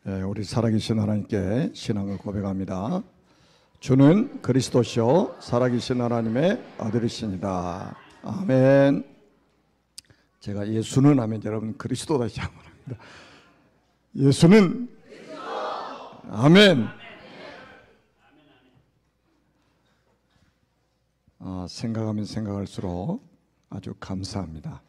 우리 살아계신 하나님께 신앙을 고백합니다. 주는 그리스도시요 살아계신 하나님의 아들이십니다. 아멘. 제가 예수는 하면 여러분 그리스도 다시 한번 합니다. 예수는 그리스도. 아멘. 생각하면 생각할수록 아주 감사합니다.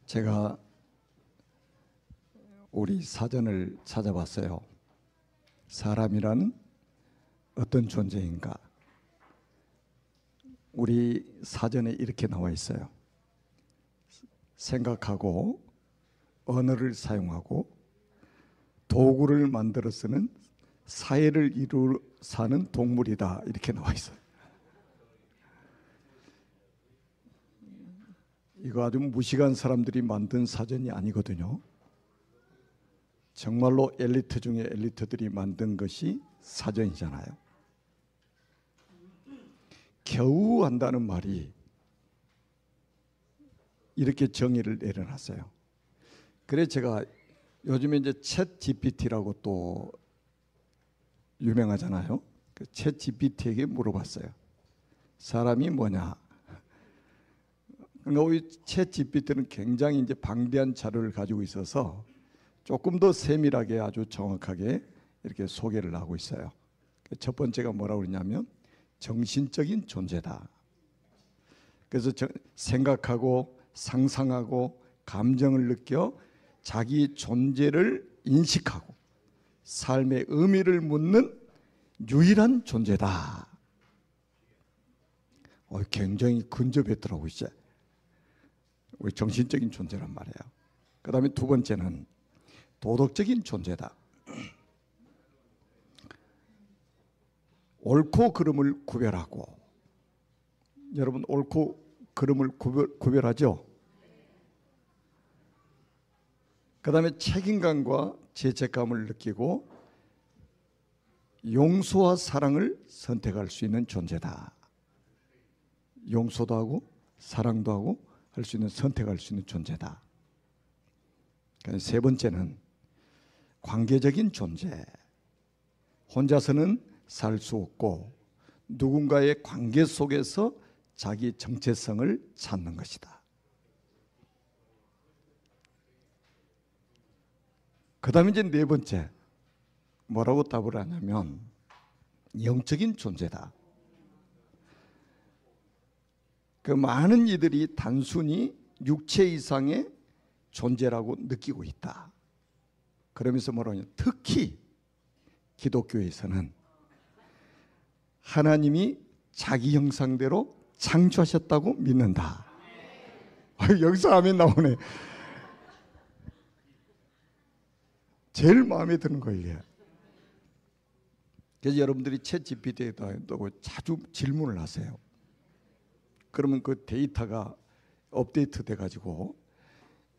제가 우리 사전을 찾아봤어요. 사람이란 어떤 존재인가? 우리 사전에 이렇게 나와 있어요. 생각하고 언어를 사용하고 도구를 만들어 쓰는 사회를 이루어 사는 동물이다, 이렇게 나와 있어요. 이거 아주 무식한 사람들이 만든 사전이 아니거든요. 정말로 엘리트 중에 엘리트들이 만든 것이 사전이잖아요. 겨우 한다는 말이 이렇게 정의를 내려놨어요. 그래서 제가 요즘에 이제 챗 GPT라고 또 유명하잖아요. 그 챗 GPT에게 물어봤어요. 사람이 뭐냐? 그러니까 우리 챗 GPT는 굉장히 이제 방대한 자료를 가지고 있어서 조금 더 세밀하게 아주 정확하게 이렇게 소개를 하고 있어요. 첫 번째가 뭐라고 그러냐면 정신적인 존재다. 그래서 생각하고 상상하고 감정을 느껴 자기 존재를 인식하고 삶의 의미를 묻는 유일한 존재다. 굉장히 근접했더라고요. 이제 우리 정신적인 존재란 말이에요. 그 다음에 두 번째는 도덕적인 존재다. 옳고 그름을 구별하고, 여러분 옳고 그름을 구별하죠? 그 다음에 책임감과 죄책감을 느끼고 용서와 사랑을 선택할 수 있는 존재다. 용서도 하고 사랑도 하고 할 수 있는, 선택할 수 있는 존재다. 세 번째는 관계적인 존재. 혼자서는 살 수 없고 누군가의 관계 속에서 자기 정체성을 찾는 것이다. 그 다음에 이제 네 번째, 뭐라고 답을 하냐면 영적인 존재다. 그 많은 이들이 단순히 육체 이상의 존재라고 느끼고 있다. 그러면서 뭐라고 하냐, 특히 기독교에서는 하나님이 자기 형상대로 창조하셨다고 믿는다. 여기서 아멘 나오네. 제일 마음에 드는 거예요. 그래서 여러분들이 챗 GPT에다 자주 질문을 하세요. 그러면 그 데이터가 업데이트 돼가지고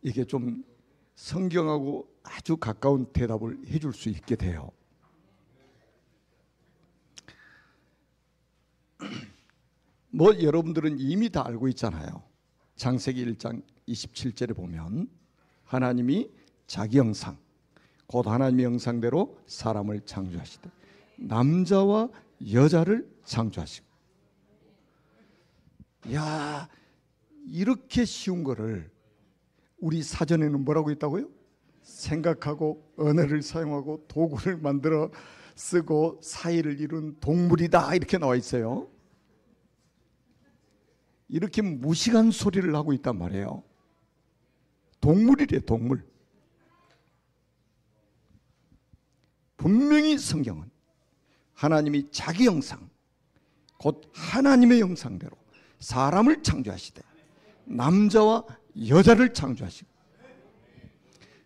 이게 좀 성경하고 아주 가까운 대답을 해줄 수 있게 돼요. 뭐 여러분들은 이미 다 알고 있잖아요. 창세기 1장 27절에 보면 하나님이 자기 형상, 곧 하나님의 형상대로 사람을 창조하시되 남자와 여자를 창조하시고. 야, 이렇게 쉬운 거를 우리 사전에는 뭐라고 있다고요? 생각하고 언어를 사용하고 도구를 만들어 쓰고 사이를 이룬 동물이다, 이렇게 나와 있어요. 이렇게 무식한 소리를 하고 있단 말이에요. 동물이래, 동물. 분명히 성경은 하나님이 자기 형상, 곧 하나님의 형상대로 사람을 창조하시되 남자와 여자를 창조하시고,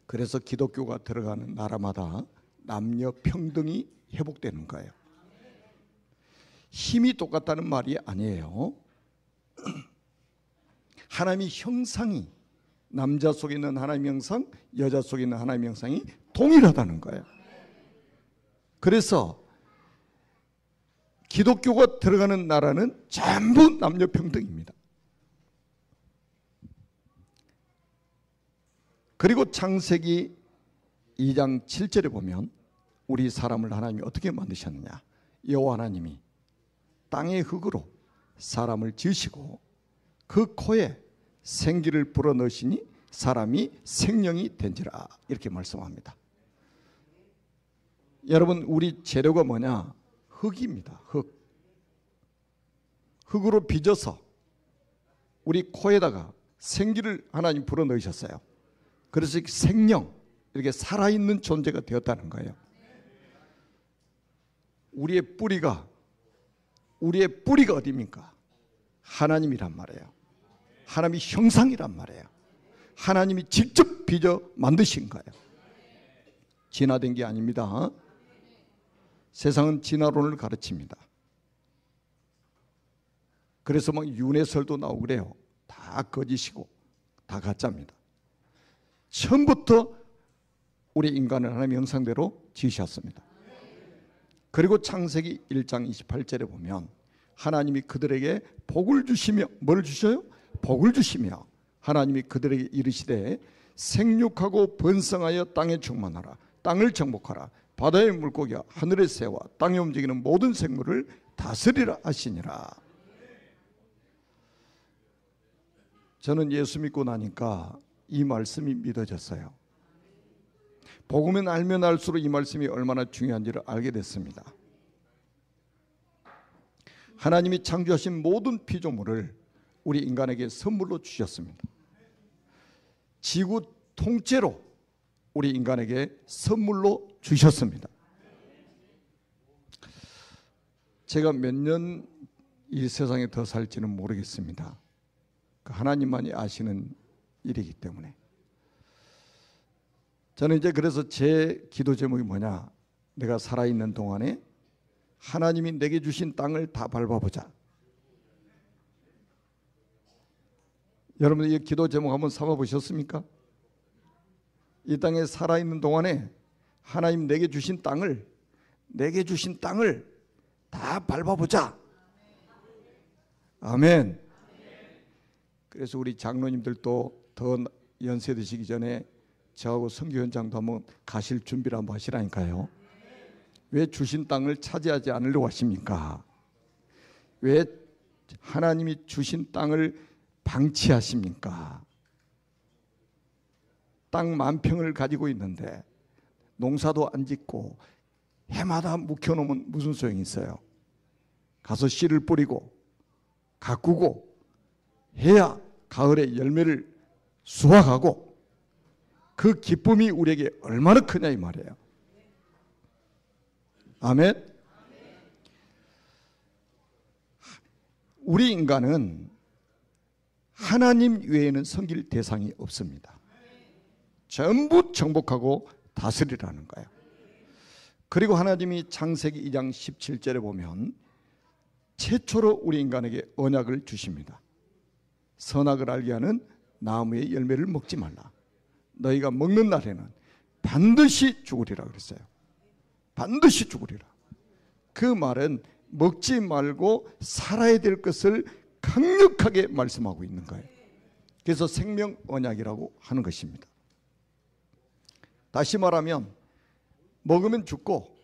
그래서 기독교가 들어가는 나라마다 남녀 평등이 회복되는 거예요. 힘이 똑같다는 말이 아니에요. 하나님의 형상이, 남자 속에 있는 하나님의 형상, 여자 속에 있는 하나님의 형상이 동일하다는 거예요. 그래서 기독교가 들어가는 나라는 전부 남녀 평등입니다. 그리고 창세기 2장 7절에 보면 우리 사람을 하나님이 어떻게 만드셨느냐. 여호와 하나님이 땅의 흙으로 사람을 지으시고 그 코에 생기를 불어넣으시니 사람이 생명이 된지라, 이렇게 말씀합니다. 여러분, 우리 재료가 뭐냐? 흙입니다. 흙으로 빚어서 우리 코에다가 생기를 하나님 불어넣으셨어요. 그래서 생명, 이렇게 살아있는 존재가 되었다는 거예요. 우리의 뿌리가 어디입니까? 하나님이란 말이에요. 하나님이 형상이란 말이에요. 하나님이 직접 빚어 만드신 거예요. 진화된 게 아닙니다. 세상은 진화론을 가르칩니다. 그래서 막 윤회설도 나오고 그래요. 다 거짓이고 다 가짜입니다. 처음부터 우리 인간을 하나님의 형상대로 지으셨습니다. 그리고 창세기 1장 28절에 보면 하나님이 그들에게 복을 주시며, 뭘 주셔요? 복을 주시며 하나님이 그들에게 이르시되 생육하고 번성하여 땅에 충만하라. 땅을 정복하라. 바다의 물고기와 하늘의 새와 땅에 움직이는 모든 생물을 다스리라 하시니라. 저는 예수 믿고 나니까 이 말씀이 믿어졌어요. 복음은 알면 알수록 이 말씀이 얼마나 중요한지를 알게 됐습니다. 하나님이 창조하신 모든 피조물을 우리 인간에게 선물로 주셨습니다. 지구 통째로 우리 인간에게 선물로 주셨습니다. 제가 몇 년 이 세상에 더 살지는 모르겠습니다. 하나님만이 아시는 일이기 때문에. 저는 이제 그래서 제 기도 제목이 뭐냐, 내가 살아있는 동안에 하나님이 내게 주신 땅을 다 밟아보자. 여러분, 이 기도 제목 한번 삼아보셨습니까? 이 땅에 살아있는 동안에 하나님 내게 주신 땅을 다 밟아보자. 아멘. 그래서 우리 장로님들도 더 연세 드시기 전에 저하고 선교 현장도 한번 가실 준비를 한번 하시라니까요. 왜 주신 땅을 차지하지 않으려고 하십니까? 왜 하나님이 주신 땅을 방치하십니까? 땅 10,000평을 가지고 있는데 농사도 안 짓고 해마다 묵혀놓으면 무슨 소용이 있어요? 가서 씨를 뿌리고 가꾸고 해야 가을에 열매를 수확하고 그 기쁨이 우리에게 얼마나 크냐 이 말이에요. 아멘. 우리 인간은 하나님 외에는 섬길 대상이 없습니다. 전부 정복하고 다스리라는 거예요. 그리고 하나님이 창세기 2장 17절에 보면 최초로 우리 인간에게 언약을 주십니다. 선악을 알게 하는 나무의 열매를 먹지 말라. 너희가 먹는 날에는 반드시 죽으리라 그랬어요. 반드시 죽으리라. 그 말은 먹지 말고 살아야 될 것을 강력하게 말씀하고 있는 거예요. 그래서 생명 언약이라고 하는 것입니다. 다시 말하면 먹으면 죽고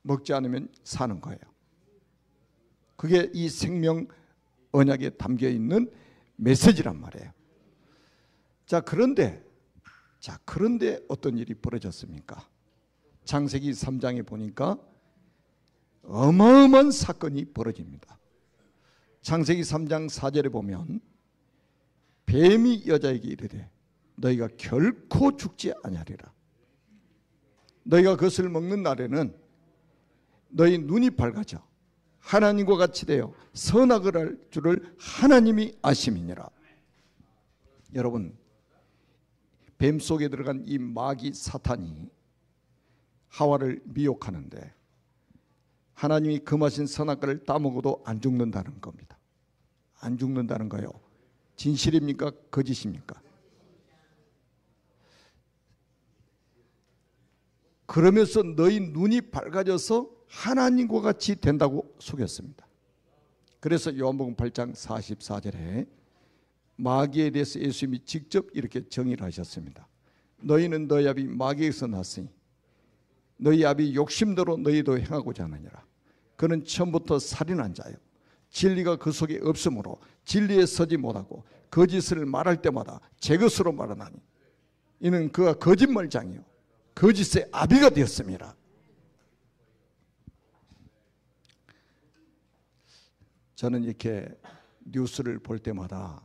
먹지 않으면 사는 거예요. 그게 이 생명 언약에 담겨 있는 메시지란 말이에요. 그런데 어떤 일이 벌어졌습니까? 창세기 3장에 보니까 어마어마한 사건이 벌어집니다. 창세기 3장 4절에 보면 뱀이 여자에게 이르되 너희가 결코 죽지 아니하리라. 너희가 그것을 먹는 날에는 너희 눈이 밝아져 하나님과 같이 되어 선악을 알 줄을 하나님이 아심이니라. 여러분, 뱀 속에 들어간 이 마귀 사탄이 하와를 미혹하는데 하나님이 금하신 선악과를 따먹어도 안 죽는다는 겁니다. 안 죽는다는 거예요. 진실입니까? 거짓입니까? 그러면서 너희 눈이 밝아져서 하나님과 같이 된다고 속였습니다. 그래서 요한복음 8장 44절에 마귀에 대해서 예수님이 직접 이렇게 정의를 하셨습니다. 너희는 너희 아비 마귀에서 났으니 너희 아비 욕심대로 너희도 행하고자 하느니라. 그는 처음부터 살인한 자요 진리가 그 속에 없으므로 진리에 서지 못하고 거짓을 말할 때마다 제 것으로 말하나니 이는 그가 거짓말장이요 거짓의 아비가 되었습니다. 저는 이렇게 뉴스를 볼 때마다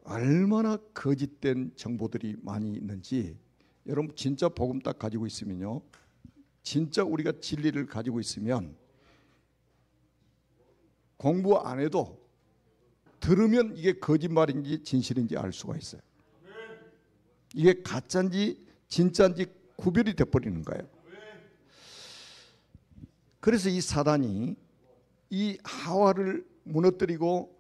얼마나 거짓된 정보들이 많이 있는지, 여러분 진짜 복음 딱 가지고 있으면요, 진짜 우리가 진리를 가지고 있으면 공부 안 해도 들으면 이게 거짓말인지 진실인지 알 수가 있어요. 이게 가짜인지 진짜인지 구별이 돼버리는 거예요. 그래서 이 사단이 이 하와를 무너뜨리고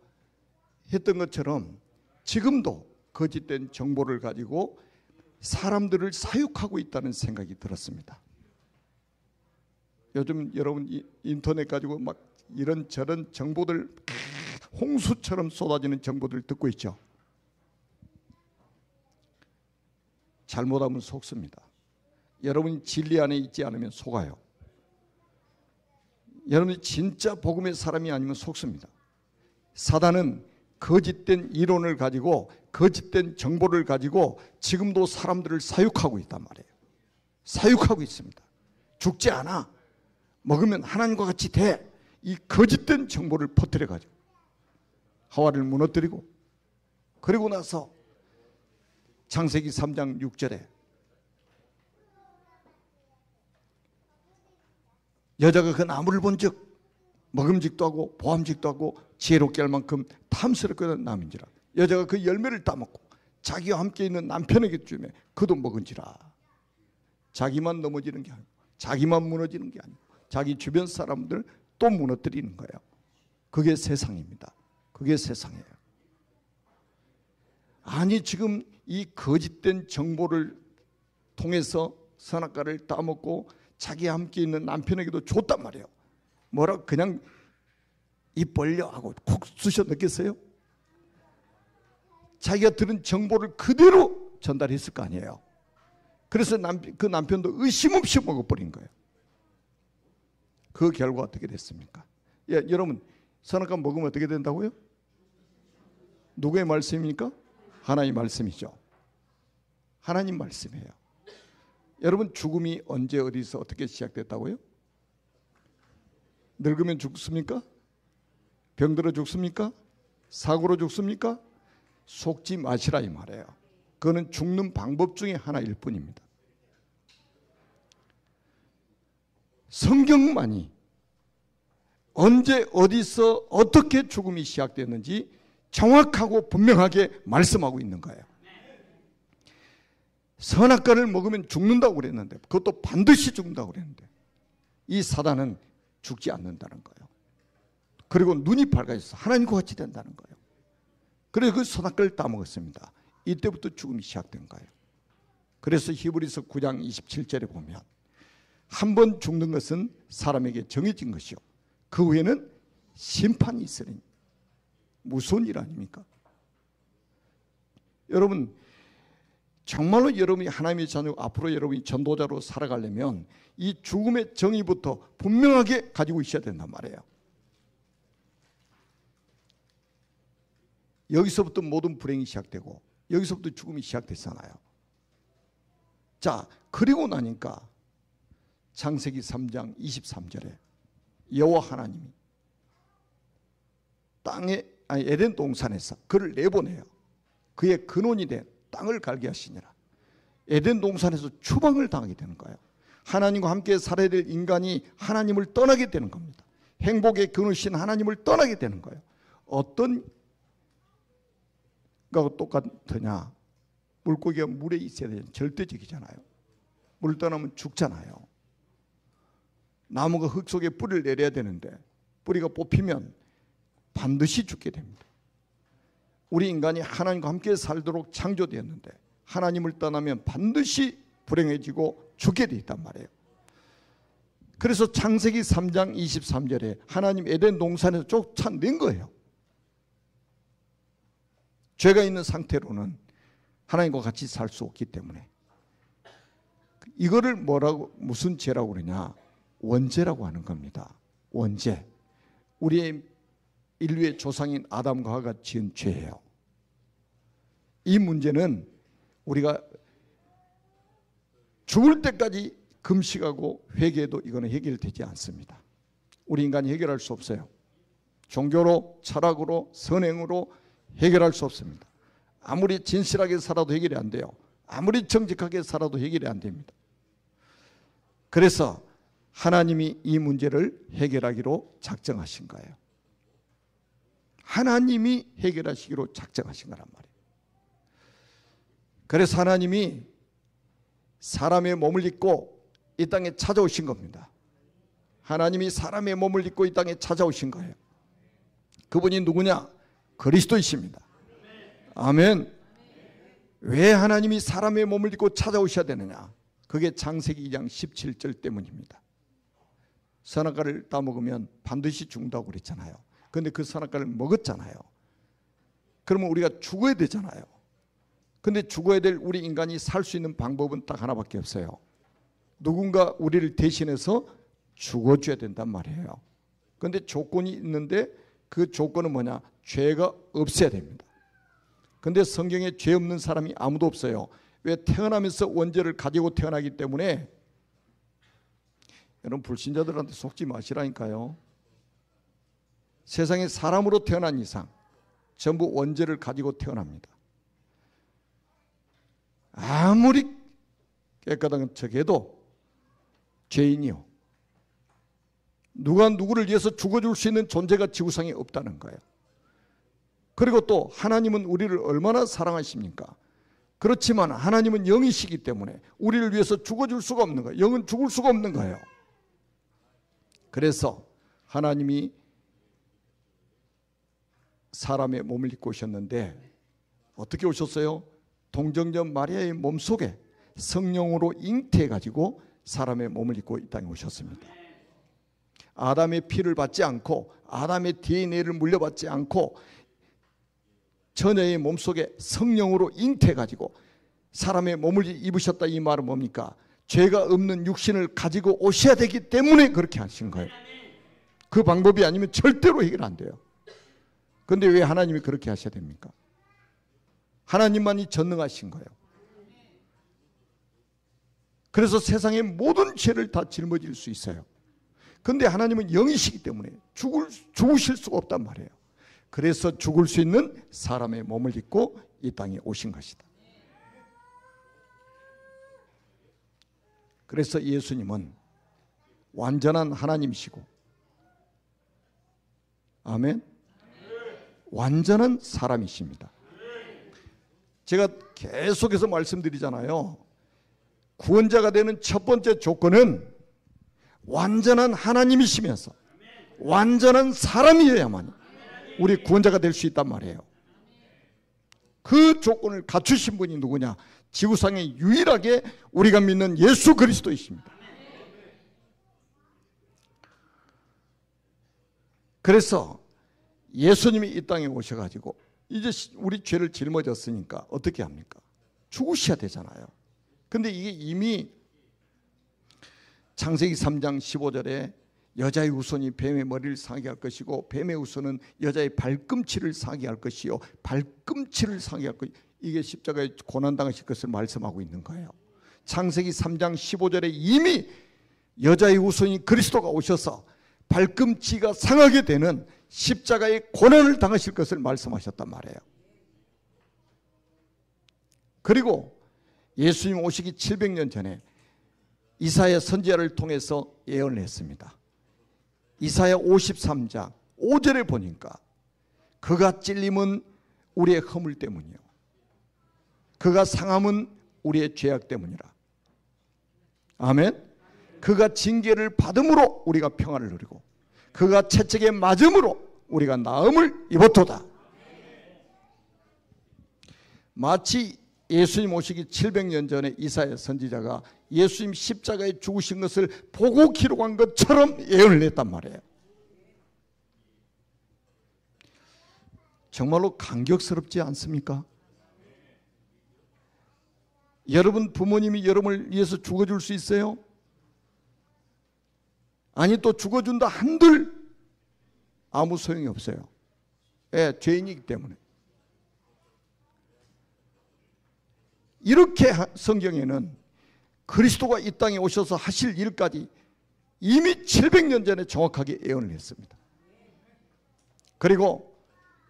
했던 것처럼 지금도 거짓된 정보를 가지고 사람들을 사육하고 있다는 생각이 들었습니다. 요즘 여러분 인터넷 가지고 막 이런저런 정보들, 홍수처럼 쏟아지는 정보들 듣고 있죠. 잘못하면 속습니다. 여러분이 진리 안에 있지 않으면 속아요. 여러분이 진짜 복음의 사람이 아니면 속습니다. 사단은 거짓된 이론을 가지고 거짓된 정보를 가지고 지금도 사람들을 사육하고 있단 말이에요. 사육하고 있습니다. 죽지 않아. 먹으면 하나님과 같이 돼. 이 거짓된 정보를 퍼뜨려 가지고 하와를 무너뜨리고, 그리고 나서 창세기 3장 6절에 여자가 그 나무를 본즉 먹음직도 하고 보암직도 하고 지혜롭게 할 만큼 탐스럽게 된 나무인지라. 여자가 그 열매를 따먹고 자기와 함께 있는 남편에게 주며 그도 먹은지라. 자기만 넘어지는 게 아니고, 자기만 무너지는 게 아니고, 자기 주변 사람들 또 무너뜨리는 거예요. 그게 세상입니다. 그게 세상이에요. 아니 지금 이 거짓된 정보를 통해서 선악과를 따먹고 자기와 함께 있는 남편에게도 줬단 말이에요. 뭐라 그냥 입 벌려 하고 콕 쑤셔 넣겠어요? 자기가 들은 정보를 그대로 전달했을 거 아니에요. 그래서 그 남편도 의심 없이 먹어버린 거예요. 그 결과 어떻게 됐습니까? 예, 여러분 선악과 먹으면 어떻게 된다고요? 누구의 말씀입니까? 하나님 말씀이죠. 하나님 말씀이에요. 여러분 죽음이 언제 어디서 어떻게 시작됐다고요? 늙으면 죽습니까? 병들어 죽습니까? 사고로 죽습니까? 속지 마시라 이 말이에요. 그거는 죽는 방법 중에 하나일 뿐입니다. 성경만이 언제 어디서 어떻게 죽음이 시작됐는지 정확하고 분명하게 말씀하고 있는 거예요. 선악과를 먹으면 죽는다고 그랬는데, 그것도 반드시 죽는다고 그랬는데 이 사단은 죽지 않는다는 거예요. 그리고 눈이 밝아져서 하나님과 같이 된다는 거예요. 그래서 그 선악과를 따먹었습니다. 이때부터 죽음이 시작된 거예요. 그래서 히브리서 9장 27절에 보면 한 번 죽는 것은 사람에게 정해진 것이요 그 후에는 심판이 있으리니. 무서운 일 아닙니까? 여러분 정말로 여러분이 하나님의 자녀고 앞으로 여러분이 전도자로 살아가려면 이 죽음의 정의부터 분명하게 가지고 있어야 된단 말이에요. 여기서부터 모든 불행이 시작되고 여기서부터 죽음이 시작됐잖아요. 자, 그리고 나니까 창세기 3장 23절에 여호와 하나님이 에덴 동산에서 그를 내보내요. 그의 근원이 된 땅을 갈게 하시니라. 에덴 동산에서 추방을 당하게 되는 거예요. 하나님과 함께 살아야 될 인간이 하나님을 떠나게 되는 겁니다. 행복의 근원이신 하나님을 떠나게 되는 거예요. 어떤 거하고 똑같으냐? 물고기가 물에 있어야 되는 절대적이잖아요. 물 떠나면 죽잖아요. 나무가 흙 속에 뿌리를 내려야 되는데 뿌리가 뽑히면 반드시 죽게 됩니다. 우리 인간이 하나님과 함께 살도록 창조되었는데 하나님을 떠나면 반드시 불행해지고 죽게 돼 있단 말이에요. 그래서 창세기 3장 23절에 하나님 에덴 동산에서 쫓아낸 거예요. 죄가 있는 상태로는 하나님과 같이 살 수 없기 때문에. 이거를 뭐라고, 무슨 죄라고 그러냐? 원죄라고 하는 겁니다. 원죄. 우리의 인류의 조상인 아담과 하와가 지은 죄예요. 이 문제는 우리가 죽을 때까지 금식하고 회개해도 이거는 해결되지 않습니다. 우리 인간이 해결할 수 없어요. 종교로, 철학으로, 선행으로 해결할 수 없습니다. 아무리 진실하게 살아도 해결이 안 돼요. 아무리 정직하게 살아도 해결이 안 됩니다. 그래서 하나님이 이 문제를 해결하기로 작정하신 거예요. 하나님이 해결하시기로 작정하신 거란 말이에요. 그래서 하나님이 사람의 몸을 입고 이 땅에 찾아오신 겁니다. 하나님이 사람의 몸을 입고 이 땅에 찾아오신 거예요. 그분이 누구냐? 그리스도이십니다. 아멘. 왜 하나님이 사람의 몸을 입고 찾아오셔야 되느냐? 그게 창세기 2장 17절 때문입니다. 선악과를 따먹으면 반드시 죽는다고 그랬잖아요. 그런데 그 선악과를 먹었잖아요. 그러면 우리가 죽어야 되잖아요. 근데 죽어야 될 우리 인간이 살 수 있는 방법은 딱 하나밖에 없어요. 누군가 우리를 대신해서 죽어줘야 된단 말이에요. 그런데 조건이 있는데 그 조건은 뭐냐? 죄가 없어야 됩니다. 그런데 성경에 죄 없는 사람이 아무도 없어요. 왜? 태어나면서 원죄를 가지고 태어나기 때문에. 여러분, 불신자들한테 속지 마시라니까요. 세상에 사람으로 태어난 이상 전부 원죄를 가지고 태어납니다. 아무리 깨끗한 척해도 죄인이요. 누가 누구를 위해서 죽어줄 수 있는 존재가 지구상에 없다는 거예요. 그리고 또 하나님은 우리를 얼마나 사랑하십니까? 그렇지만 하나님은 영이시기 때문에 우리를 위해서 죽어줄 수가 없는 거예요. 영은 죽을 수가 없는 거예요. 그래서 하나님이 사람의 몸을 입고 오셨는데 어떻게 오셨어요? 동정녀 마리아의 몸속에 성령으로 잉태해가지고 사람의 몸을 입고 이 땅에 오셨습니다. 아담의 피를 받지 않고 아담의 DNA를 물려받지 않고 처녀의 몸속에 성령으로 잉태해가지고 사람의 몸을 입으셨다. 이 말은 뭡니까? 죄가 없는 육신을 가지고 오셔야 되기 때문에 그렇게 하신 거예요. 그 방법이 아니면 절대로 해결 안 돼요. 그런데 왜 하나님이 그렇게 하셔야 됩니까? 하나님만이 전능하신 거예요. 그래서 세상의 모든 죄를 다 짊어질 수 있어요. 그런데 하나님은 영이시기 때문에 죽으실 수가 없단 말이에요. 그래서 죽을 수 있는 사람의 몸을 입고 이 땅에 오신 것이다. 그래서 예수님은 완전한 하나님이시고, 아멘, 완전한 사람이십니다. 제가 계속해서 말씀드리잖아요. 구원자가 되는 첫 번째 조건은 완전한 하나님이시면서 완전한 사람이어야만 우리 구원자가 될 수 있단 말이에요. 그 조건을 갖추신 분이 누구냐? 지구상에 유일하게 우리가 믿는 예수 그리스도이십니다. 그래서 예수님이 이 땅에 오셔가지고 이제 우리 죄를 짊어졌으니까 어떻게 합니까? 죽으셔야 되잖아요. 근데 이게 이미 창세기 3장 15절에 여자의 후손이 뱀의 머리를 상하게 할 것이고 뱀의 후손은 여자의 발꿈치를 상하게 할 것이요 발꿈치를 상하게 할 것이요. 이게 십자가에 고난당하실 것을 말씀하고 있는 거예요. 창세기 3장 15절에 이미 여자의 후손이 그리스도가 오셔서 발꿈치가 상하게 되는 십자가의 고난을 당하실 것을 말씀하셨단 말이에요. 그리고 예수님 오시기 700년 전에 이사야 선지자를 통해서 예언을 했습니다. 이사야 53장 5절에 보니까 그가 찔림은 우리의 허물 때문이요 그가 상함은 우리의 죄악 때문이라. 아멘. 그가 징계를 받음으로 우리가 평안을 누리고 그가 채찍에 맞음으로 우리가 나음을 입었도다. 마치 예수님 오시기 700년 전에 이사야 선지자가 예수님 십자가에 죽으신 것을 보고 기록한 것처럼 예언을 했단 말이에요. 정말로 감격스럽지 않습니까? 여러분 부모님이 여러분을 위해서 죽어줄 수 있어요? 아니 또 죽어준다 한들 아무 소용이 없어요. 예, 죄인이기 때문에. 이렇게 성경에는 그리스도가 이 땅에 오셔서 하실 일까지 이미 700년 전에 정확하게 예언을 했습니다. 그리고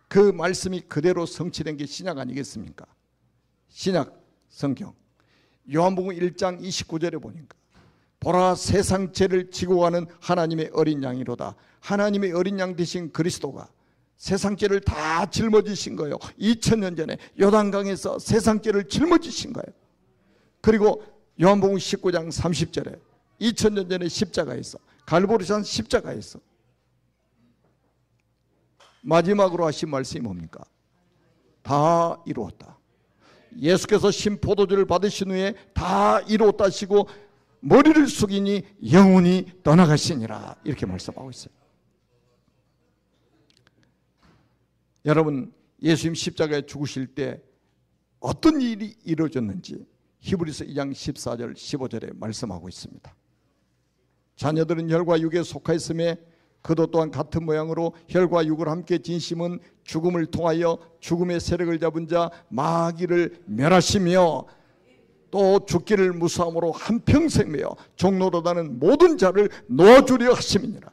그 말씀이 그대로 성취된 게 신약 아니겠습니까? 신약 성경 요한복음 1장 29절에 보니까 보라 세상 죄를 지고 가는 하나님의 어린 양이로다. 하나님의 어린 양 되신 그리스도가 세상 죄를 다 짊어지신 거예요. 2000년 전에 요단강에서 세상 죄를 짊어지신 거예요. 그리고 요한복음 19장 30절에 2000년 전에 십자가에서 갈보리산 십자가에서 마지막으로 하신 말씀이 뭡니까? 다 이루었다. 예수께서 신포도주를 받으신 후에 다 이루었다 하시고 머리를 숙이니 영혼이 떠나가시니라 이렇게 말씀하고 있어요. 여러분 예수님 십자가에 죽으실 때 어떤 일이 이루어졌는지 히브리서 2장 14절 15절에 말씀하고 있습니다. 자녀들은 혈과 육에 속하 있음에 그도 또한 같은 모양으로 혈과 육을 함께 진심은 죽음을 통하여 죽음의 세력을 잡은 자 마귀를 멸하시며 또 죽기를 무사함으로 한평생 매어 종로로다는 모든 자를 놓아주려 하심이니라.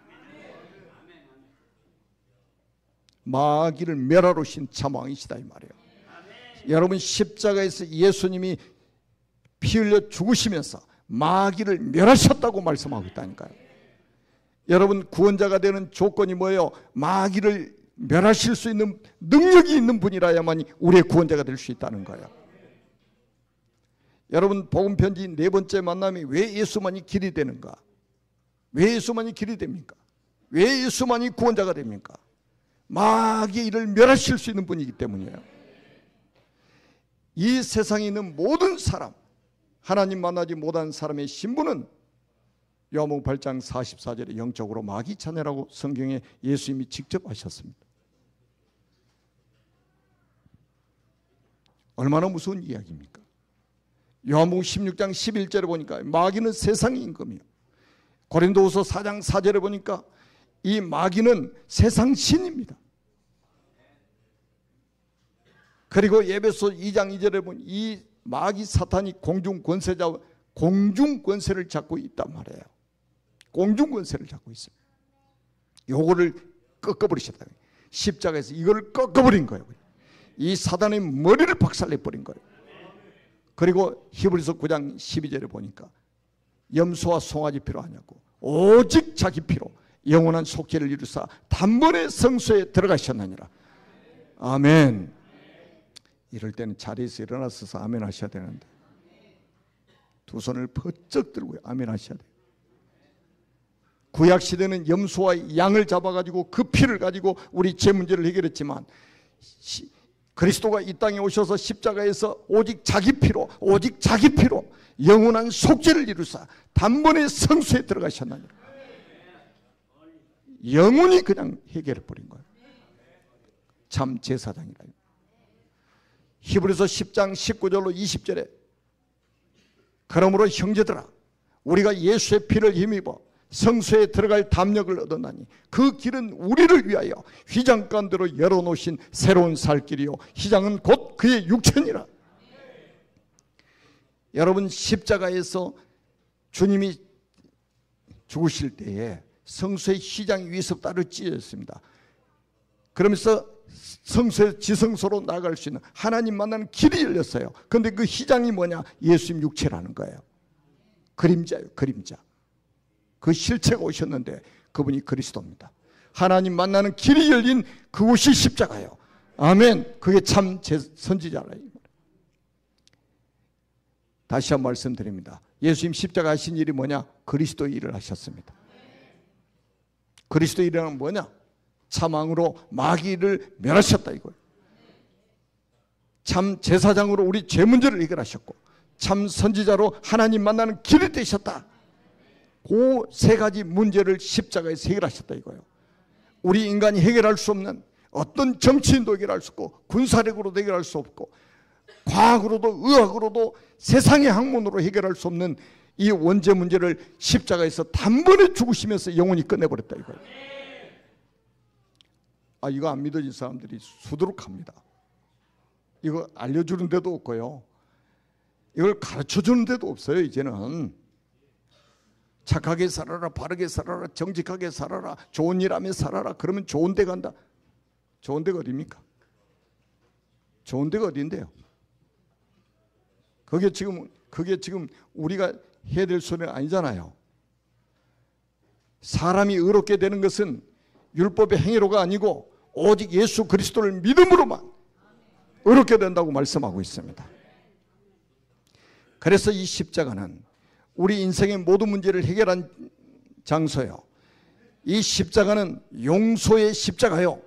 마귀를 멸하러 오신 참왕이시다 이 말이에요. 여러분 십자가에서 예수님이 피 흘려 죽으시면서 마귀를 멸하셨다고 말씀하고 있다니까요. 여러분 구원자가 되는 조건이 뭐예요? 마귀를 멸하실 수 있는 능력이 있는 분이라야만 우리의 구원자가 될 수 있다는 거예요. 여러분 복음편지 네 번째 만남이 왜 예수만이 길이 되는가? 왜 예수만이 길이 됩니까? 왜 예수만이 구원자가 됩니까? 마귀의 일을 멸하실 수 있는 분이기 때문이에요. 이 세상에 있는 모든 사람, 하나님 만나지 못한 사람의 신분은 요한복음 8장 44절에 영적으로 마귀 자녀라고 성경에 예수님이 직접 하셨습니다. 얼마나 무서운 이야기입니까? 요한복음 16장 11절에 보니까 마귀는 세상의 임금이요. 고린도후서 4장 4절에 보니까 이 마귀는 세상 신입니다. 그리고 에베소 2장 2절에 보니 이 마귀 사탄이 공중 권세를 잡고 있단 말이에요. 공중 권세를 잡고 있어요. 요거를 꺾어버리셨다. 십자가에서 이걸 꺾어버린 거예요. 이 사단의 머리를 박살내버린 거예요. 그리고 히브리서 9장 12절에 보니까 염소와 송아지 피로 하냐고 오직 자기 피로 영원한 속죄를 이루사 단번에 성소에 들어가셨느니라. 아멘. 이럴 때는 자리에서 일어나서 아멘 하셔야 되는데 두 손을 번쩍 들고 아멘 하셔야 돼요. 구약시대는 염소와 양을 잡아가지고 그 피를 가지고 우리 죄 문제를 해결했지만 그리스도가 이 땅에 오셔서 십자가에서 오직 자기 피로 영원한 속죄를 이루사 단번에 성소에 들어가셨느니라. 영원히 그냥 해결해버린 거예요. 참 제사장이라. 히브리서 10장 19절로 20절에 그러므로 형제들아 우리가 예수의 피를 힘입어 성소에 들어갈 담력을 얻었나니 그 길은 우리를 위하여 휘장간대로 열어놓으신 새로운 살 길이요 휘장은 곧 그의 육체니라. 여러분 십자가에서 주님이 죽으실 때에 성소의 휘장 위에서 따로 찢어졌습니다. 그러면서 성소의 지성소로 나아갈 수 있는 하나님 만나는 길이 열렸어요. 그런데 그 휘장이 뭐냐? 예수님 육체라는 거예요. 그림자예요. 그림자. 그 실체가 오셨는데 그분이 그리스도입니다. 하나님 만나는 길이 열린 그곳이 십자가예요. 아멘. 그게 참 선지자라요. 다시 한번 말씀드립니다. 예수님 십자가 하신 일이 뭐냐? 그리스도의 일을 하셨습니다. 그리스도의 일은 뭐냐? 사망으로 마귀를 멸하셨다 이거예요. 참 제사장으로 우리 죄 문제를 해결하셨고 참 선지자로 하나님 만나는 길이 되셨다. 그 세 가지 문제를 십자가에서 해결하셨다 이거예요. 우리 인간이 해결할 수 없는 어떤 정치인도 해결할 수 없고 군사력으로도 해결할 수 없고 과학으로도 의학으로도 세상의 학문으로 해결할 수 없는 이 원죄 문제를 십자가에서 단번에 죽으시면서 영원히 끝내버렸다 이거예요. 이거 안 믿어진 사람들이 수두룩합니다. 이거 알려주는 데도 없고요. 이걸 가르쳐주는 데도 없어요. 이제는 착하게 살아라, 바르게 살아라, 정직하게 살아라, 좋은 일 하며 살아라. 그러면 좋은 데 간다. 좋은 데가 어디입니까? 좋은 데가 어딘데요? 그게 지금 우리가 해야 될 소리는 아니잖아요. 사람이 의롭게 되는 것은 율법의 행위로가 아니고 오직 예수 그리스도를 믿음으로만 의롭게 된다고 말씀하고 있습니다. 그래서 이 십자가는 우리 인생의 모든 문제를 해결한 장소요. 이 십자가는 용서의 십자가요.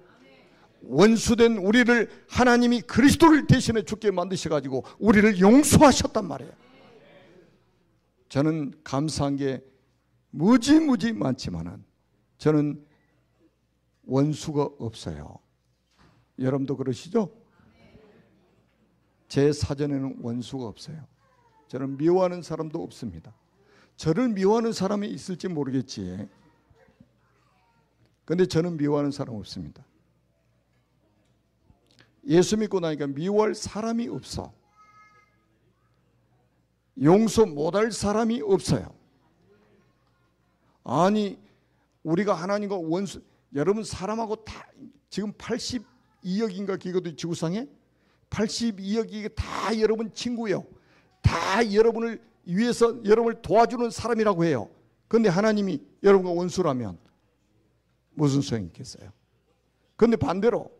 원수된 우리를 하나님이 그리스도를 대신해 죽게 만드셔가지고 우리를 용서하셨단 말이에요. 저는 감사한 게 무지 많지만은 저는 원수가 없어요. 여러분도 그러시죠? 제 사전에는 원수가 없어요. 저는 미워하는 사람도 없습니다. 저를 미워하는 사람이 있을지 모르겠지. 그런데 저는 미워하는 사람 없습니다. 예수 믿고 나니까 미워할 사람이 없어. 용서 못할 사람이 없어요. 아니 우리가 하나님과 원수, 여러분 사람하고 다 지금 82억인가 기거든 지구상에 82억이 다 여러분 친구예요. 다 여러분을 위해서 여러분을 도와주는 사람이라고 해요. 그런데 하나님이 여러분과 원수라면 무슨 소용이 있겠어요? 그런데 반대로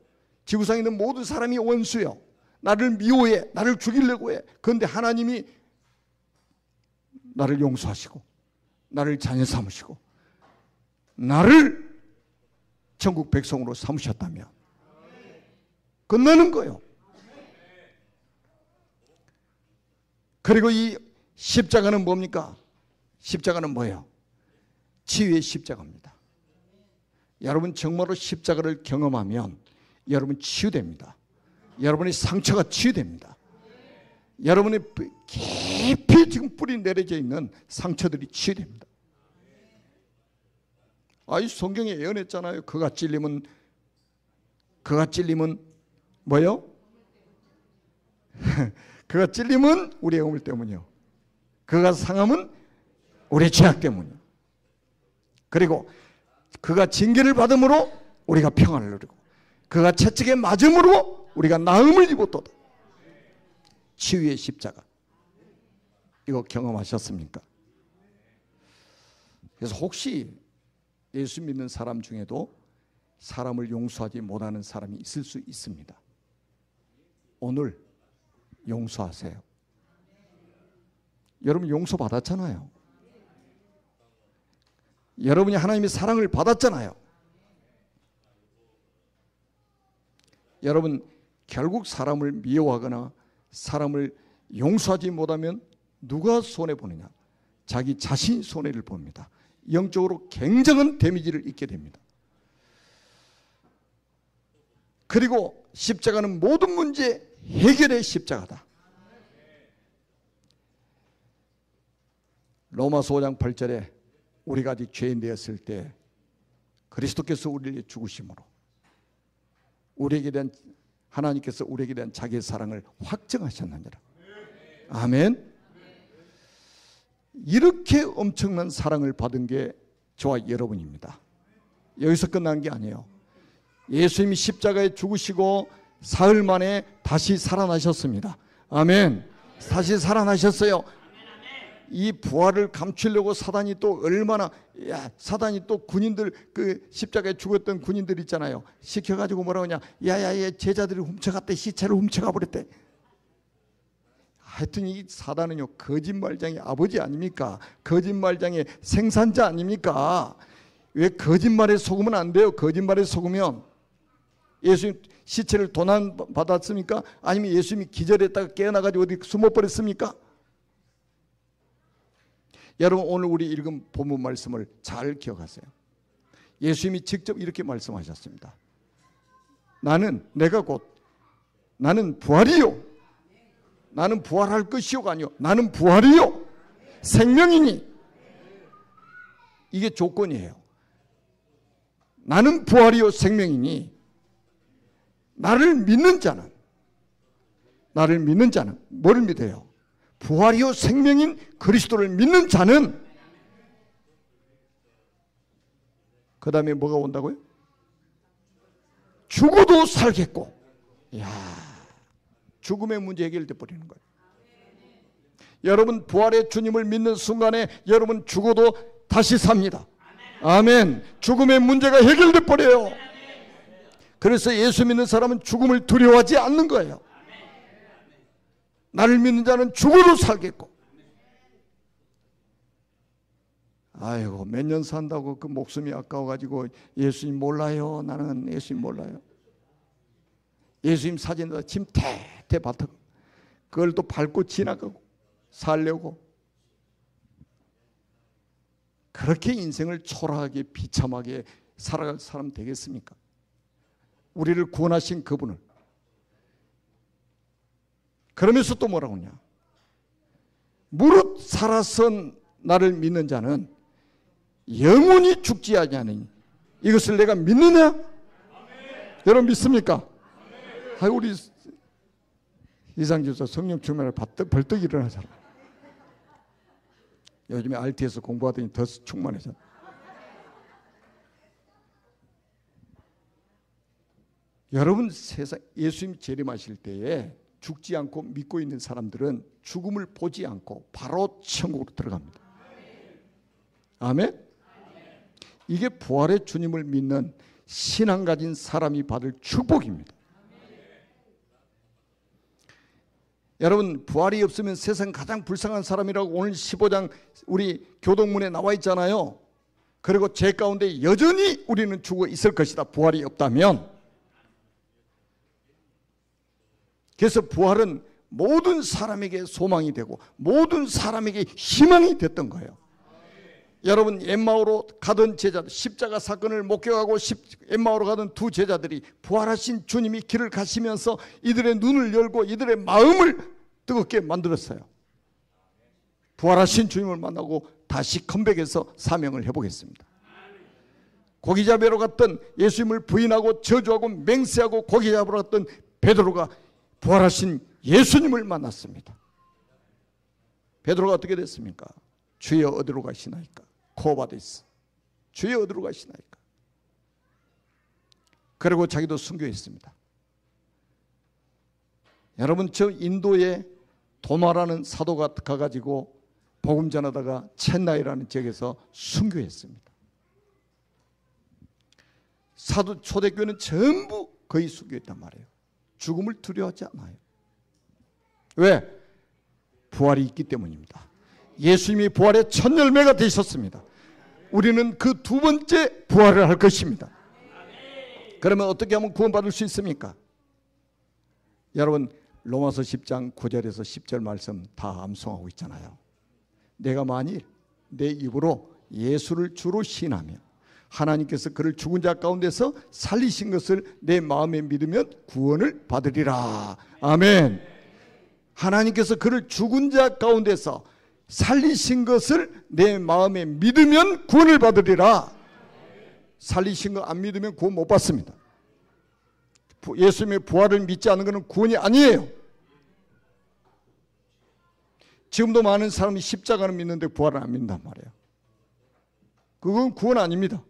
지구상에 있는 모든 사람이 원수예요. 나를 미워해, 나를 죽이려고 해. 그런데 하나님이 나를 용서하시고 나를 자녀 삼으시고 나를 천국 백성으로 삼으셨다면 끝나는 거예요. 그리고 이 십자가는 뭡니까? 십자가는 뭐예요? 치유의 십자가입니다. 여러분 정말로 십자가를 경험하면 여러분 치유됩니다. 여러분의 상처가 치유됩니다. 여러분의 깊이 지금 뿌리 내려져 있는 상처들이 치유됩니다. 이 성경에 예언했잖아요. 그가 찔리면 뭐요? 그가 찔리면 우리의 허물 때문이요. 그가 상함은 우리의 죄악 때문이요. 그리고 그가 징계를 받음으로 우리가 평안을 누리고 그가 채찍에 맞음으로 우리가 나음을 입었도다. 치유의 십자가. 이거 경험하셨습니까? 그래서 혹시 예수 믿는 사람 중에도 사람을 용서하지 못하는 사람이 있을 수 있습니다. 오늘 용서하세요. 여러분 용서받았잖아요. 여러분이 하나님의 사랑을 받았잖아요. 여러분 결국 사람을 미워하거나 사람을 용서하지 못하면 누가 손해보느냐? 자기 자신이 손해를 봅니다. 영적으로 굉장한 데미지를 입게 됩니다. 그리고 십자가는 모든 문제 해결의 십자가다. 로마서 5장 8절에 우리가 아직 죄인 되었을 때 그리스도께서 우리를 죽으심으로 우리에게 대한 하나님께서 우리에게 대한 자기의 사랑을 확증하셨느니라. 아멘. 이렇게 엄청난 사랑을 받은 게 저와 여러분입니다. 여기서 끝난 게 아니에요. 예수님이 십자가에 죽으시고 사흘 만에 다시 살아나셨습니다. 아멘. 다시 살아나셨어요. 이 부활을 감추려고 사단이 또 얼마나, 사단이 또 군인들, 그 십자가에 죽었던 군인들 있잖아요. 시켜가지고 뭐라고 하냐, 야야야 제자들이 훔쳐갔대, 시체를 훔쳐가 버렸대. 하여튼 이 사단은요 거짓말장의 아버지 아닙니까? 거짓말장의 생산자 아닙니까? 왜 거짓말에 속으면 안 돼요? 거짓말에 속으면 예수님 시체를 도난 받았습니까? 아니면 예수님이 기절했다가 깨어나가지고 어디 숨어버렸습니까? 여러분, 오늘 우리 읽은 본문 말씀을 잘 기억하세요. 예수님이 직접 이렇게 말씀하셨습니다. 나는 부활이요, 나는 부활할 것이요가 아니요, 나는 부활이요 생명이니. 이게 조건이에요. 나는 부활이요 생명이니 나를 믿는 자는 뭐를 믿어요? 부활이요 생명인 그리스도를 믿는 자는, 그 다음에 뭐가 온다고요? 죽어도 살겠고. 이야, 죽음의 문제 해결돼 버리는 거예요. 여러분, 부활의 주님을 믿는 순간에 여러분 죽어도 다시 삽니다. 아멘. 죽음의 문제가 해결돼 버려요. 그래서 예수 믿는 사람은 죽음을 두려워하지 않는 거예요. 나를 믿는 자는 죽어도 살겠고. 아이고, 몇 년 산다고 그 목숨이 아까워가지고 예수님 몰라요. 나는 예수님 몰라요. 예수님 사진에다 침 태태 받아 그걸 또 밟고 지나가고 살려고. 그렇게 인생을 초라하게 비참하게 살아갈 사람 되겠습니까? 우리를 구원하신 그분을. 그러면서 또 뭐라고 하냐? 무릇 살아서 나를 믿는 자는 영원히 죽지 아니하느니 이것을 내가 믿느냐? 아멘. 여러분 믿습니까? 아유, 우리 이상지사 성령 충만을 벌떡 일어나잖아. 요즘에 RT에서 공부하더니 더 충만해졌어. 여러분, 세상 예수님 재림하실 때에 죽지 않고 믿고 있는 사람들은 죽음을 보지 않고 바로 천국으로 들어갑니다. 아멘? 이게 부활의 주님을 믿는 신앙 가진 사람이 받을 축복입니다. 여러분, 부활이 없으면 세상 가장 불쌍한 사람이라고 오늘 15장 우리 교동문에 나와 있잖아요. 그리고 죄 가운데 여전히 우리는 죽어 있을 것이다, 부활이 없다면. 그래서 부활은 모든 사람에게 소망이 되고 모든 사람에게 희망이 됐던 거예요. 여러분, 엠마오로 가던 제자들, 십자가 사건을 목격하고 엠마오로 가던 두 제자들이 부활하신 주님이 길을 가시면서 이들의 눈을 열고 이들의 마음을 뜨겁게 만들었어요. 부활하신 주님을 만나고 다시 컴백해서 사명을 해보겠습니다. 고기 잡으러 갔던 예수님을 부인하고 저주하고 맹세하고 고기 잡으러 갔던 베드로가 부활하신 예수님을 만났습니다. 베드로가 어떻게 됐습니까? 주여 어디로 가시나이까? 코바데스, 주여 어디로 가시나이까? 그리고 자기도 순교했습니다. 여러분, 저 인도에 도마라는 사도가 가가지고 복음 전하다가 첸나이라는 지역에서 순교했습니다. 사도 초대교회는 전부 거의 순교했단 말이에요. 죽음을 두려워하지 않아요. 왜? 부활이 있기 때문입니다. 예수님이 부활의 첫 열매가 되셨습니다. 우리는 그 두 번째 부활을 할 것입니다. 그러면 어떻게 하면 구원받을 수 있습니까? 여러분, 로마서 10장 9절에서 10절 말씀 다 암송하고 있잖아요. 내가 만일 내 입으로 예수를 주로 시인하며 하나님께서 그를 죽은 자 가운데서 살리신 것을 내 마음에 믿으면 구원을 받으리라. 아멘. 하나님께서 그를 죽은 자 가운데서 살리신 것을 내 마음에 믿으면 구원을 받으리라. 살리신 거 안 믿으면 구원 못 받습니다. 예수님의 부활을 믿지 않는 것은 구원이 아니에요. 지금도 많은 사람이 십자가는 믿는데 부활은 안 믿는단 말이에요. 그건 구원 아닙니다.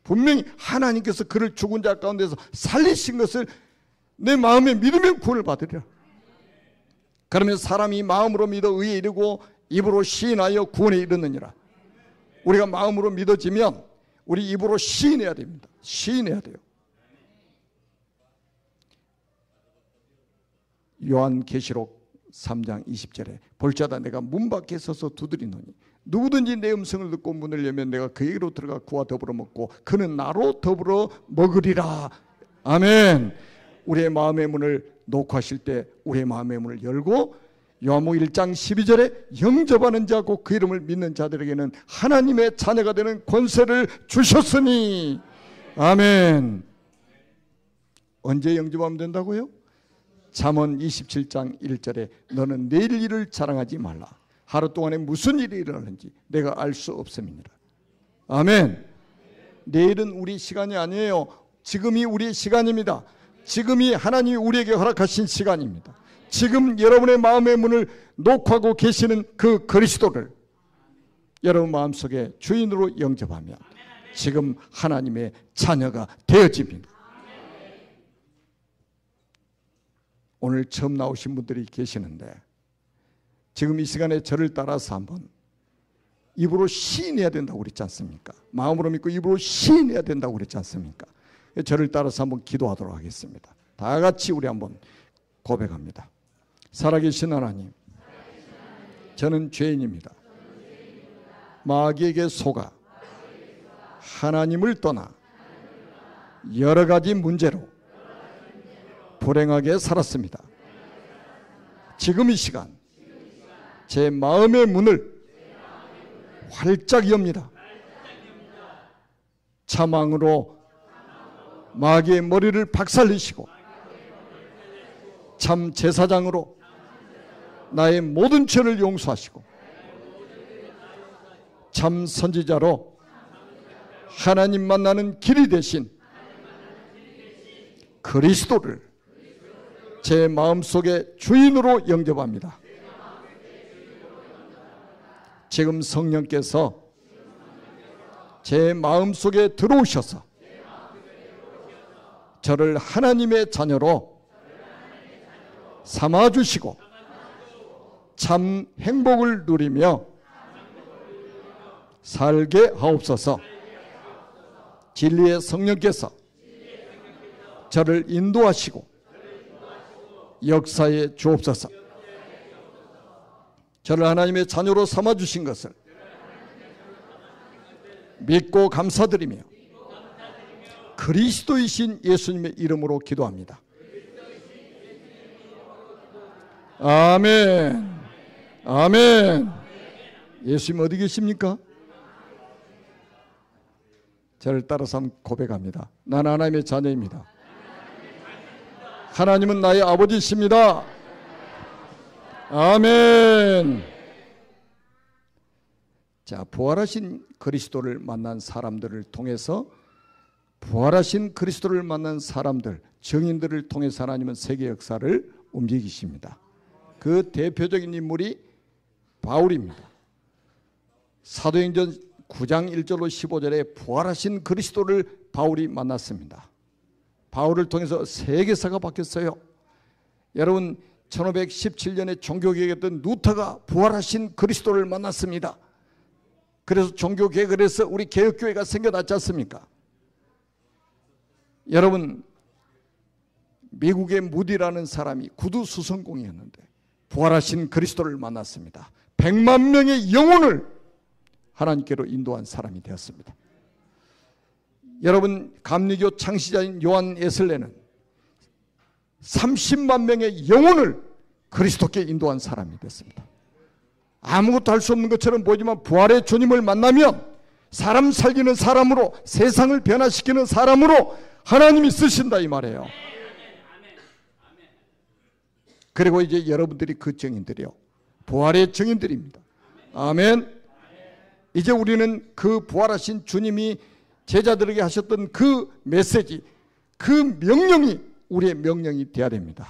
분명히 하나님께서 그를 죽은 자 가운데서 살리신 것을 내 마음에 믿으면 구원을 받으리라. 그러면 사람이 마음으로 믿어 의에 이르고 입으로 시인하여 구원에 이르느니라. 우리가 마음으로 믿어지면 우리 입으로 시인해야 됩니다. 시인해야 돼요. 요한계시록 3장 20절에 볼지어다 내가 문 밖에 서서 두드리노니 누구든지 내 음성을 듣고 문을 열면 내가 그에게로 들어가 그와 더불어 먹고 그는 나로 더불어 먹으리라. 아멘. 우리의 마음의 문을 놓고하실 때 우리의 마음의 문을 열고 요한복음 1장 12절에 영접하는 자고 그 이름을 믿는 자들에게는 하나님의 자녀가 되는 권세를 주셨으니. 아멘. 언제 영접하면 된다고요? 잠언 27장 1절에 너는 내일 일을 자랑하지 말라. 하루 동안에 무슨 일이 일어나는지 내가 알 수 없음이니라. 아멘. 내일은 우리 시간이 아니에요. 지금이 우리 시간입니다. 지금이 하나님이 우리에게 허락하신 시간입니다. 지금 여러분의 마음의 문을 녹화하고 계시는 그 그리스도를 여러분 마음속에 주인으로 영접하면 지금 하나님의 자녀가 되어집니다. 오늘 처음 나오신 분들이 계시는데 지금 이 시간에 저를 따라서 한번 입으로 시인해야 된다고 그랬지 않습니까? 마음으로 믿고 입으로 시인해야 된다고 그랬지 않습니까? 저를 따라서 한번 기도하도록 하겠습니다. 다 같이 우리 한번 고백합니다. 살아계신 하나님, 저는 죄인입니다. 마귀에게 속아 하나님을 떠나 여러 가지 문제로 불행하게 살았습니다. 지금 이 시간 제 마음의 문을 활짝 엽니다. 자망으로 마귀의 머리를 박살내시고 참 제사장으로 나의 모든 죄를 용서하시고 참 선지자로 하나님 만나는 길이 되신 그리스도를 제 마음속에 주인으로 영접합니다. 지금 성령께서 제 마음속에 들어오셔서 저를 하나님의 자녀로 삼아주시고 참 행복을 누리며 살게 하옵소서. 진리의 성령께서 저를 인도하시고 역사에 주옵소서. 저를 하나님의 자녀로 삼아주신 것을 믿고 감사드리며 그리스도이신 예수님의 이름으로 기도합니다. 아멘. 아멘. 예수님 어디 계십니까? 저를 따라서 한번 고백합니다. 나는 하나님의 자녀입니다. 하나님은 나의 아버지이십니다. 아멘. 자, 부활하신 그리스도를 만난 사람들을 통해서 부활하신 그리스도를 만난 사람들, 증인들을 통해서 하나님은 세계 역사를 움직이십니다. 그 대표적인 인물이 바울입니다. 사도행전 9장 1절로 15절에 부활하신 그리스도를 바울이 만났습니다. 바울을 통해서 세계사가 바뀌었어요. 여러분 1517년에 종교개혁했던 루터가 부활하신 그리스도를 만났습니다. 그래서 종교개혁을 해서 우리 개혁교회가 생겨났지 않습니까? 여러분 미국의 무디라는 사람이 구두 수성공이었는데 부활하신 그리스도를 만났습니다. 100만 명의 영혼을 하나님께로 인도한 사람이 되었습니다. 여러분 감리교 창시자인 요한 에슬레는 30만 명의 영혼을 그리스도께 인도한 사람이 됐습니다. 아무것도 할 수 없는 것처럼 보이지만 부활의 주님을 만나면 사람 살리는 사람으로, 세상을 변화시키는 사람으로 하나님이 쓰신다 이 말이에요. 그리고 이제 여러분들이 그 증인들이요, 부활의 증인들입니다. 아멘. 이제 우리는 그 부활하신 주님이 제자들에게 하셨던 그 메시지, 그 명령이 우리의 명령이 되어야 됩니다.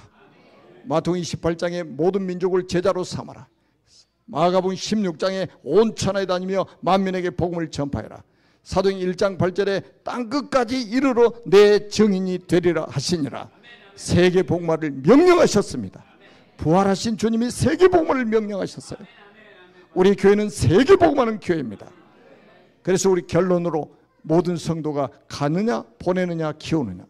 마태복음 28장에 모든 민족을 제자로 삼아라. 마가복음 16장에 온 천하에 다니며 만민에게 복음을 전파해라. 사도행전 1장 8절에 땅끝까지 이르러 내 증인이 되리라 하시니라. 세계 복음화를 명령하셨습니다. 부활하신 주님이 세계 복음화를 명령하셨어요. 우리 교회는 세계 복음하는 교회입니다. 그래서 우리 결론으로 모든 성도가 가느냐 보내느냐 키우느냐,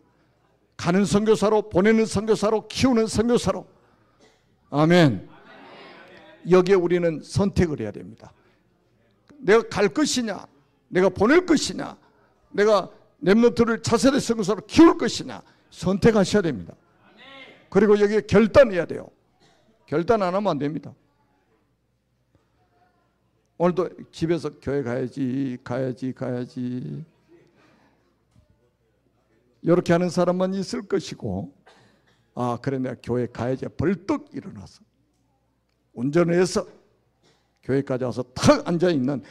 가는 선교사로 보내는 선교사로 키우는 선교사로. 아멘. 여기에 우리는 선택을 해야 됩니다. 내가 갈 것이냐, 내가 보낼 것이냐, 내가 렘넌트를 차세대 선교사로 키울 것이냐, 선택하셔야 됩니다. 그리고 여기에 결단해야 돼요. 결단 안 하면 안 됩니다. 오늘도 집에서 교회 가야지 이렇게 하는 사람만 있을 것이고, 아 그래 내가 교회 가야지 벌떡 일어나서 운전을 해서 교회까지 와서 탁 앉아있는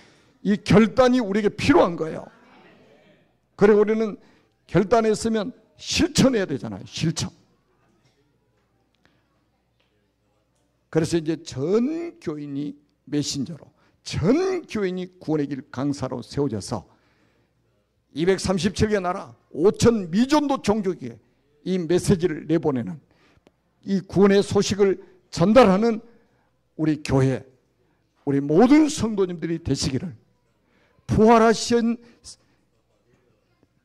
이 결단이 우리에게 필요한 거예요. 그리고 우리는 결단했으면 실천해야 되잖아요. 실천. 그래서 이제 전 교인이 메신저로, 전 교인이 구원의 길 강사로 세워져서 237개 나라 5천 미전도 종족에게 이 메시지를 내보내는, 이 구원의 소식을 전달하는 우리 교회, 우리 모든 성도님들이 되시기를 부활하신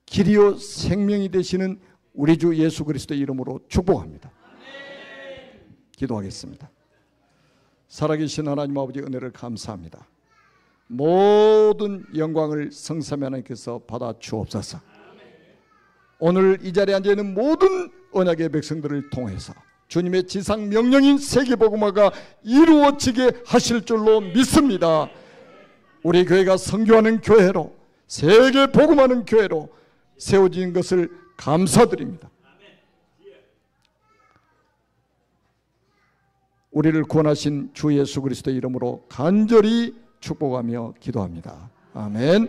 길이요 생명이 되시는 우리 주 예수 그리스도의 이름으로 축복합니다. 기도하겠습니다. 살아계신 하나님 아버지, 은혜를 감사합니다. 모든 영광을 성삼위 하나님께서 받아 주옵소서. 오늘 이 자리에 앉아있는 모든 언약의 백성들을 통해서 주님의 지상 명령인 세계복음화가 이루어지게 하실 줄로 믿습니다. 우리 교회가 선교하는 교회로, 세계 복음하는 교회로 세워진 것을 감사드립니다. 우리를 구원하신 주 예수 그리스도의 이름으로 간절히 축복하며 기도합니다. 아멘.